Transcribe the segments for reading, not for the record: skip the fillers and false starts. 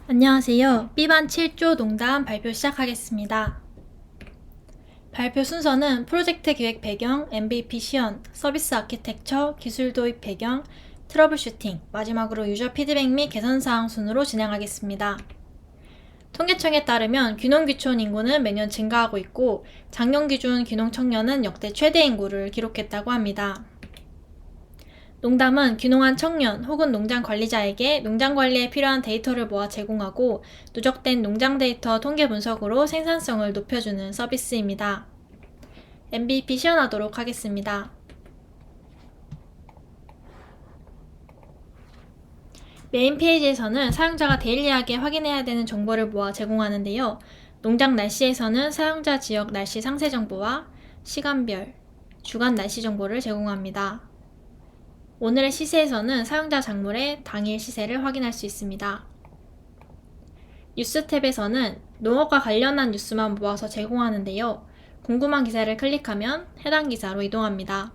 안녕하세요. B반 7조 농담 발표 시작하겠습니다. 발표 순서는 프로젝트 기획 배경, MVP 시연, 서비스 아키텍처, 기술 도입 배경, 트러블 슈팅, 마지막으로 유저 피드백 및 개선 사항 순으로 진행하겠습니다. 통계청에 따르면 귀농 귀촌 인구는 매년 증가하고 있고 작년 기준 귀농 청년은 역대 최대 인구를 기록했다고 합니다. 농담은 귀농한 청년 혹은 농장 관리자에게 농장 관리에 필요한 데이터를 모아 제공하고 누적된 농장 데이터 통계 분석으로 생산성을 높여주는 서비스입니다. MVP 시연하도록 하겠습니다. 메인 페이지에서는 사용자가 데일리하게 확인해야 되는 정보를 모아 제공하는데요. 농장 날씨에서는 사용자 지역 날씨 상세 정보와 시간별, 주간 날씨 정보를 제공합니다. 오늘의 시세에서는 사용자 작물의 당일 시세를 확인할 수 있습니다. 뉴스 탭에서는 농업과 관련한 뉴스만 모아서 제공하는데요. 궁금한 기사를 클릭하면 해당 기사로 이동합니다.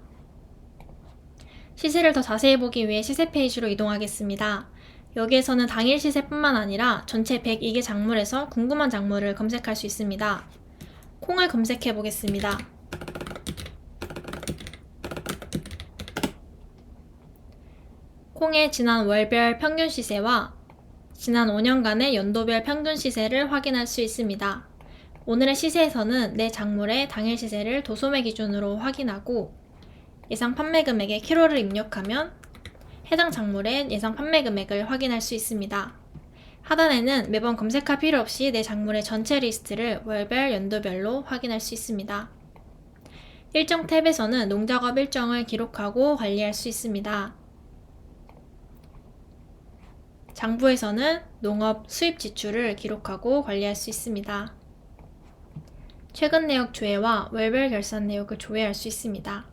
시세를 더 자세히 보기 위해 시세 페이지로 이동하겠습니다. 여기에서는 당일 시세뿐만 아니라 전체 102개 작물에서 궁금한 작물을 검색할 수 있습니다. 콩을 검색해 보겠습니다. 콩의 지난 월별 평균 시세와 지난 5년간의 연도별 평균 시세를 확인할 수 있습니다. 오늘의 시세에서는 내 작물의 당일 시세를 도소매 기준으로 확인하고 예상 판매 금액에 키로를 입력하면 해당 작물의 예상 판매 금액을 확인할 수 있습니다. 하단에는 매번 검색할 필요 없이 내 작물의 전체 리스트를 월별, 연도별로 확인할 수 있습니다. 일정 탭에서는 농작업 일정을 기록하고 관리할 수 있습니다. 장부에서는 농업 수입 지출을 기록하고 관리할 수 있습니다. 최근 내역 조회와 월별 결산 내역을 조회할 수 있습니다.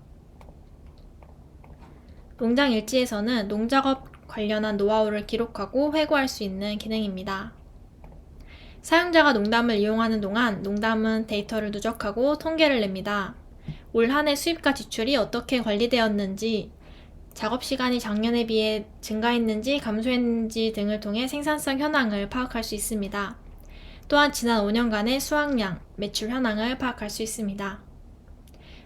농장 일지에서는 농작업 관련한 노하우를 기록하고 회고할 수 있는 기능입니다. 사용자가 농담을 이용하는 동안 농담은 데이터를 누적하고 통계를 냅니다. 올 한 해 수입과 지출이 어떻게 관리되었는지, 작업 시간이 작년에 비해 증가했는지 감소했는지 등을 통해 생산성 현황을 파악할 수 있습니다. 또한 지난 5년간의 수확량, 매출 현황을 파악할 수 있습니다.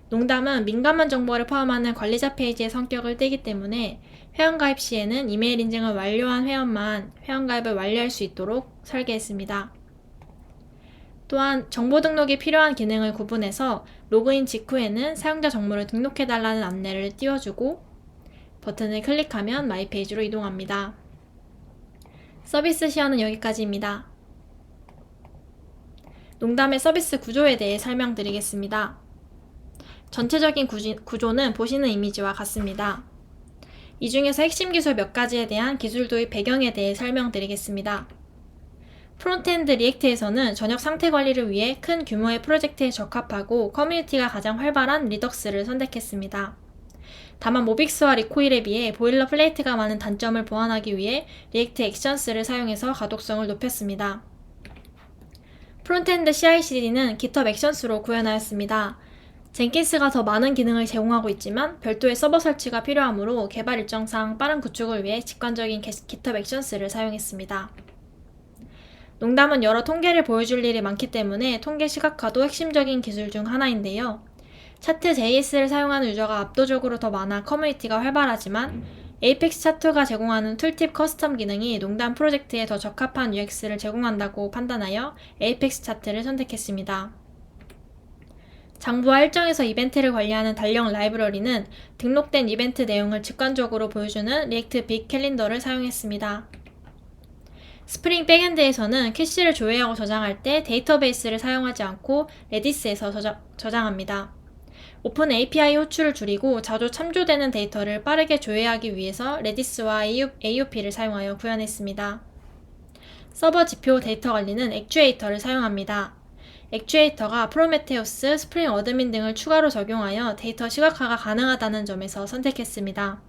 농담은 민감한 정보를 포함하는 관리자 페이지의 성격을 띠기 때문에 회원가입 시에는 이메일 인증을 완료한 회원만 회원가입을 완료할 수 있도록 설계했습니다. 또한 정보 등록이 필요한 기능을 구분해서 로그인 직후에는 사용자 정보를 등록해달라는 안내를 띄워주고 버튼을 클릭하면 마이 페이지로 이동합니다. 서비스 시연은 여기까지입니다. 농담의 서비스 구조에 대해 설명드리겠습니다. 전체적인 구조는 보시는 이미지와 같습니다. 이 중에서 핵심 기술 몇 가지에 대한 기술 도입 배경에 대해 설명드리겠습니다. 프론트엔드 리액트에서는 전역 상태 관리를 위해 큰 규모의 프로젝트에 적합하고 커뮤니티가 가장 활발한 리덕스를 선택했습니다. 다만 모빅스와 리코일에 비해 보일러 플레이트가 많은 단점을 보완하기 위해 리액트 액션스를 사용해서 가독성을 높였습니다. 프론트엔드 CI/CD는 GitHub 액션스로 구현하였습니다. 젠킨스가 더 많은 기능을 제공하고 있지만 별도의 서버 설치가 필요하므로 개발 일정상 빠른 구축을 위해 직관적인 GitHub 액션스를 사용했습니다. 농담은 여러 통계를 보여줄 일이 많기 때문에 통계 시각화도 핵심적인 기술 중 하나인데요. 차트 JS를 사용하는 유저가 압도적으로 더 많아 커뮤니티가 활발하지만 에이펙스 차트가 제공하는 툴팁 커스텀 기능이 농담 프로젝트에 더 적합한 UX를 제공한다고 판단하여 에이펙스 차트를 선택했습니다. 장부와 일정에서 이벤트를 관리하는 달력 라이브러리는 등록된 이벤트 내용을 직관적으로 보여주는 리액트 빅 캘린더를 사용했습니다. 스프링 백엔드에서는 캐시를 조회하고 저장할 때 데이터베이스를 사용하지 않고 레디스에서 저장합니다. 오픈 API 호출을 줄이고 자주 참조되는 데이터를 빠르게 조회하기 위해서 레디스와 AOP를 사용하여 구현했습니다. 서버 지표 데이터 관리는 액추에이터를 사용합니다. 액추에이터가 프로메테우스, 스프링 어드민 등을 추가로 적용하여 데이터 시각화가 가능하다는 점에서 선택했습니다.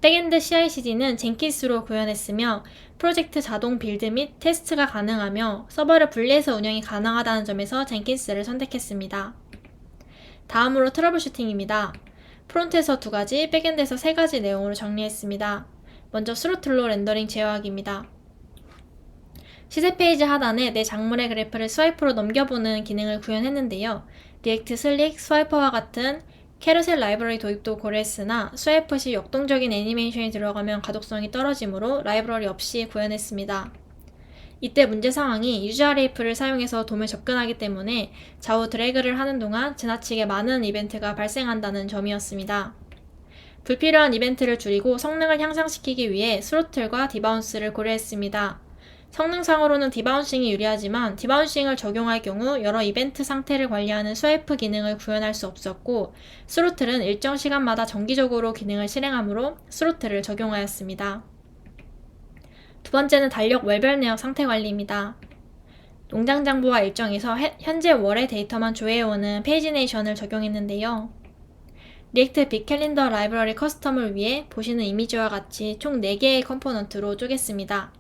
백엔드 CI/CD는 젠킨스로 구현했으며 프로젝트 자동 빌드 및 테스트가 가능하며 서버를 분리해서 운영이 가능하다는 점에서 젠킨스를 선택했습니다. 다음으로 트러블 슈팅입니다. 프론트에서 2가지, 백엔드에서 3가지 내용으로 정리했습니다. 먼저 스로틀로 렌더링 제어하기입니다. 시세 페이지 하단에 내 작물의 그래프를 스와이프로 넘겨보는 기능을 구현했는데요. 리액트 슬릭, 스와이퍼와 같은 캐러셀 라이브러리 도입도 고려했으나 스와이프 시 역동적인 애니메이션이 들어가면 가독성이 떨어지므로 라이브러리 없이 구현했습니다. 이때 문제 상황이 유저RF를 사용해서 돔에 접근하기 때문에 좌우 드래그를 하는 동안 지나치게 많은 이벤트가 발생한다는 점이었습니다. 불필요한 이벤트를 줄이고 성능을 향상시키기 위해 스로틀과 디바운스를 고려했습니다. 성능상으로는 디바운싱이 유리하지만 디바운싱을 적용할 경우 여러 이벤트 상태를 관리하는 스와이프 기능을 구현할 수 없었고 스로틀은 일정 시간마다 정기적으로 기능을 실행하므로 스로틀을 적용하였습니다. 두 번째는 달력 월별 내역 상태 관리입니다. 농장 장부와 일정에서 현재 월의 데이터만 조회해오는 페이지네이션을 적용했는데요. 리액트 빅캘린더 라이브러리 커스텀을 위해 보시는 이미지와 같이 총 4개의 컴포넌트로 쪼갰습니다.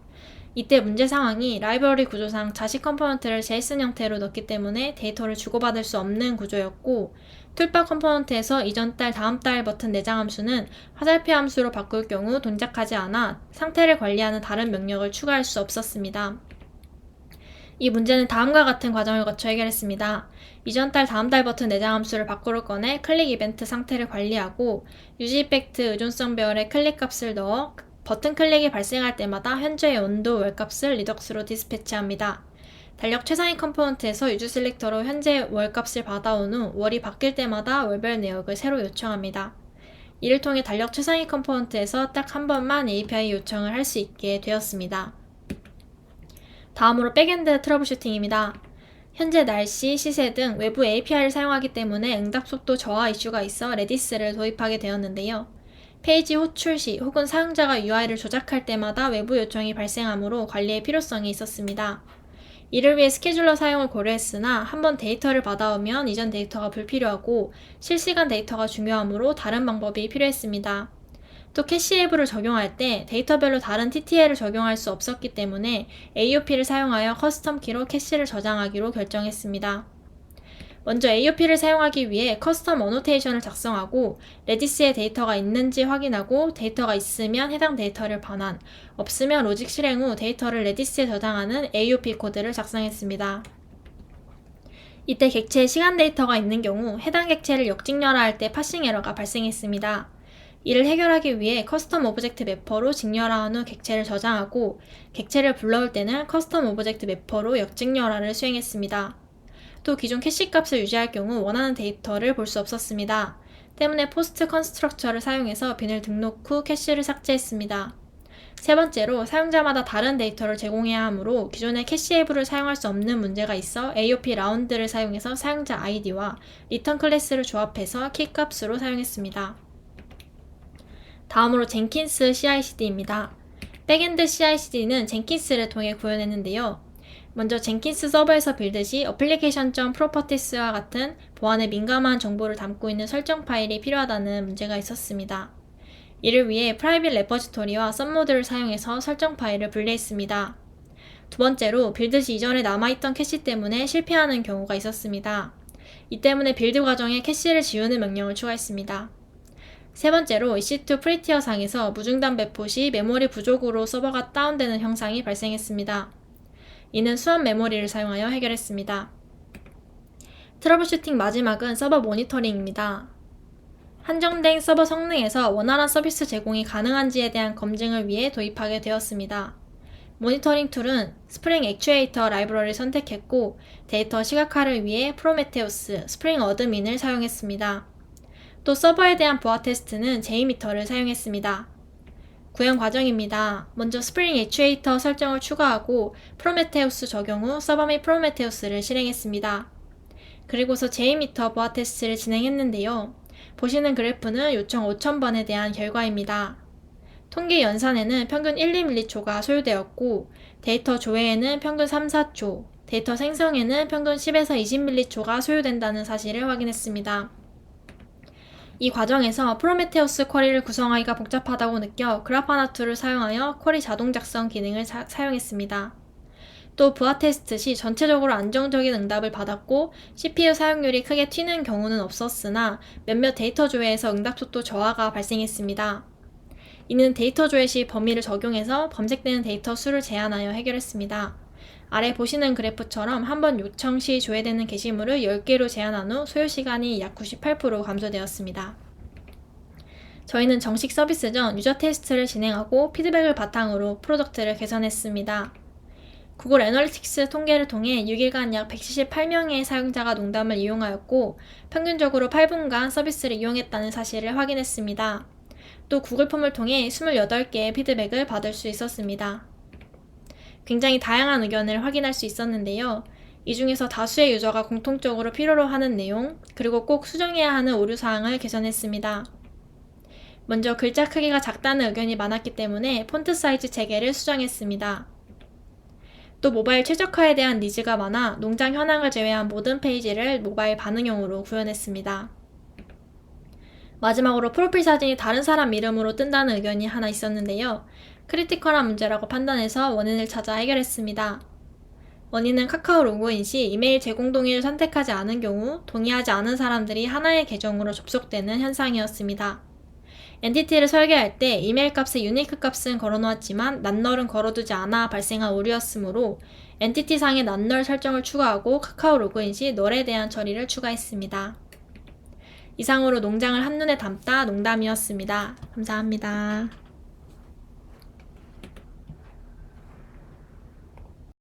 이때 문제 상황이 라이브러리 구조상 자식 컴포넌트를 JSON 형태로 넣기 때문에 데이터를 주고받을 수 없는 구조였고 툴바 컴포넌트에서 이전 달 다음 달 버튼 내장 함수는 화살표 함수로 바꿀 경우 동작하지 않아 상태를 관리하는 다른 명령을 추가할 수 없었습니다. 이 문제는 다음과 같은 과정을 거쳐 해결했습니다. 이전 달 다음 달 버튼 내장 함수를 밖으로 꺼내 클릭 이벤트 상태를 관리하고 유지 이펙트 의존성 배열에 클릭 값을 넣어 버튼 클릭이 발생할 때마다 현재의 온도 월 값을 리덕스로 디스패치합니다. 달력 최상위 컴포넌트에서 유즈 셀렉터로 현재 월 값을 받아온 후 월이 바뀔 때마다 월별 내역을 새로 요청합니다. 이를 통해 달력 최상위 컴포넌트에서 딱 한 번만 API 요청을 할 수 있게 되었습니다. 다음으로 백엔드 트러블 슈팅입니다. 현재 날씨, 시세 등 외부 API를 사용하기 때문에 응답 속도 저하 이슈가 있어 레디스를 도입하게 되었는데요. 페이지 호출 시 혹은 사용자가 UI를 조작할 때마다 외부 요청이 발생하므로 관리의 필요성이 있었습니다. 이를 위해 스케줄러 사용을 고려했으나 한번 데이터를 받아오면 이전 데이터가 불필요하고 실시간 데이터가 중요하므로 다른 방법이 필요했습니다. 또 캐시 앱을 적용할 때 데이터별로 다른 TTL을 적용할 수 없었기 때문에 AOP를 사용하여 커스텀 키로 캐시를 저장하기로 결정했습니다. 먼저 AOP를 사용하기 위해 커스텀 어노테이션을 작성하고 레디스에 데이터가 있는지 확인하고 데이터가 있으면 해당 데이터를 반환, 없으면 로직 실행 후 데이터를 레디스에 저장하는 AOP 코드를 작성했습니다. 이때 객체에 시간 데이터가 있는 경우 해당 객체를 역직렬화할 때 파싱 에러가 발생했습니다. 이를 해결하기 위해 커스텀 오브젝트 매퍼로 직렬화한 후 객체를 저장하고 객체를 불러올 때는 커스텀 오브젝트 매퍼로 역직렬화를 수행했습니다. 또 기존 캐시 값을 유지할 경우 원하는 데이터를 볼 수 없었습니다. 때문에 포스트 컨스트럭처를 사용해서 빈을 등록 후 캐시를 삭제했습니다. 세 번째로 사용자마다 다른 데이터를 제공해야 하므로 기존의 캐시 앱을 사용할 수 없는 문제가 있어 AOP 라운드를 사용해서 사용자 아이디와 리턴 클래스를 조합해서 키 값으로 사용했습니다. 다음으로 젠킨스 CI/CD입니다. 백엔드 CI/CD는 젠킨스를 통해 구현했는데요. 먼저 젠킨스 서버에서 빌드 시 application.properties와 같은 보안에 민감한 정보를 담고 있는 설정 파일이 필요하다는 문제가 있었습니다. 이를 위해 프라이빗 레퍼지토리와 썸모드를 사용해서 설정 파일을 분리했습니다. 두 번째로 빌드 시 이전에 남아있던 캐시 때문에 실패하는 경우가 있었습니다. 이 때문에 빌드 과정에 캐시를 지우는 명령을 추가했습니다. 세 번째로 EC2 프리티어 상에서 무중단 배포 시 메모리 부족으로 서버가 다운되는 현상이 발생했습니다. 이는 수압 메모리를 사용하여 해결했습니다. 트러블슈팅 마지막은 서버 모니터링입니다. 한정된 서버 성능에서 원활한 서비스 제공이 가능한지에 대한 검증을 위해 도입하게 되었습니다. 모니터링 툴은 스프링 액추에이터 라이브러리를 선택했고 데이터 시각화를 위해 프로메테우스, 스프링 어드민을 사용했습니다. 또 서버에 대한 보안 테스트는 JMeter를 사용했습니다. 구현 과정입니다. 먼저 스프링 액추에이터 설정을 추가하고 프로메테우스 적용 후 서버 및 프로메테우스를 실행했습니다. 그리고서 JMeter 보안 테스트를 진행했는데요. 보시는 그래프는 요청 5000번에 대한 결과입니다. 통계 연산에는 평균 1~2m초가 소요되었고 데이터 조회에는 평균 3~4초, 데이터 생성에는 평균 10에서 20m초가 소요된다는 사실을 확인했습니다. 이 과정에서 프로메테우스 쿼리를 구성하기가 복잡하다고 느껴 그라파나 툴을 사용하여 쿼리 자동 작성 기능을 사용했습니다. 또 부하 테스트 시 전체적으로 안정적인 응답을 받았고 CPU 사용률이 크게 튀는 경우는 없었으나 몇몇 데이터 조회에서 응답 속도 저하가 발생했습니다. 이는 데이터 조회 시 범위를 적용해서 검색되는 데이터 수를 제한하여 해결했습니다. 아래 보시는 그래프처럼 한번 요청 시 조회되는 게시물을 10개로 제한한 후 소요시간이 약 98% 감소되었습니다. 저희는 정식 서비스 전 유저 테스트를 진행하고 피드백을 바탕으로 프로덕트를 개선했습니다. 구글 애널리틱스 통계를 통해 6일간 약 178명의 사용자가 농담을 이용하였고 평균적으로 8분간 서비스를 이용했다는 사실을 확인했습니다. 또 구글 폼을 통해 28개의 피드백을 받을 수 있었습니다. 굉장히 다양한 의견을 확인할 수 있었는데요. 이 중에서 다수의 유저가 공통적으로 필요로 하는 내용, 그리고 꼭 수정해야 하는 오류사항을 개선했습니다. 먼저 글자 크기가 작다는 의견이 많았기 때문에 폰트 사이즈 재개를 수정했습니다. 또 모바일 최적화에 대한 니즈가 많아 농장 현황을 제외한 모든 페이지를 모바일 반응형으로 구현했습니다. 마지막으로 프로필 사진이 다른 사람 이름으로 뜬다는 의견이 하나 있었는데요. 크리티컬한 문제라고 판단해서 원인을 찾아 해결했습니다. 원인은 카카오 로그인 시 이메일 제공 동의를 선택하지 않은 경우 동의하지 않은 사람들이 하나의 계정으로 접속되는 현상이었습니다. 엔티티를 설계할 때 이메일 값에 유니크 값은 걸어놓았지만 낱널은 걸어두지 않아 발생한 오류였으므로 엔티티상의 낱널 설정을 추가하고 카카오 로그인 시 널에 대한 처리를 추가했습니다. 이상으로 농장을 한눈에 담다 농담이었습니다. 감사합니다.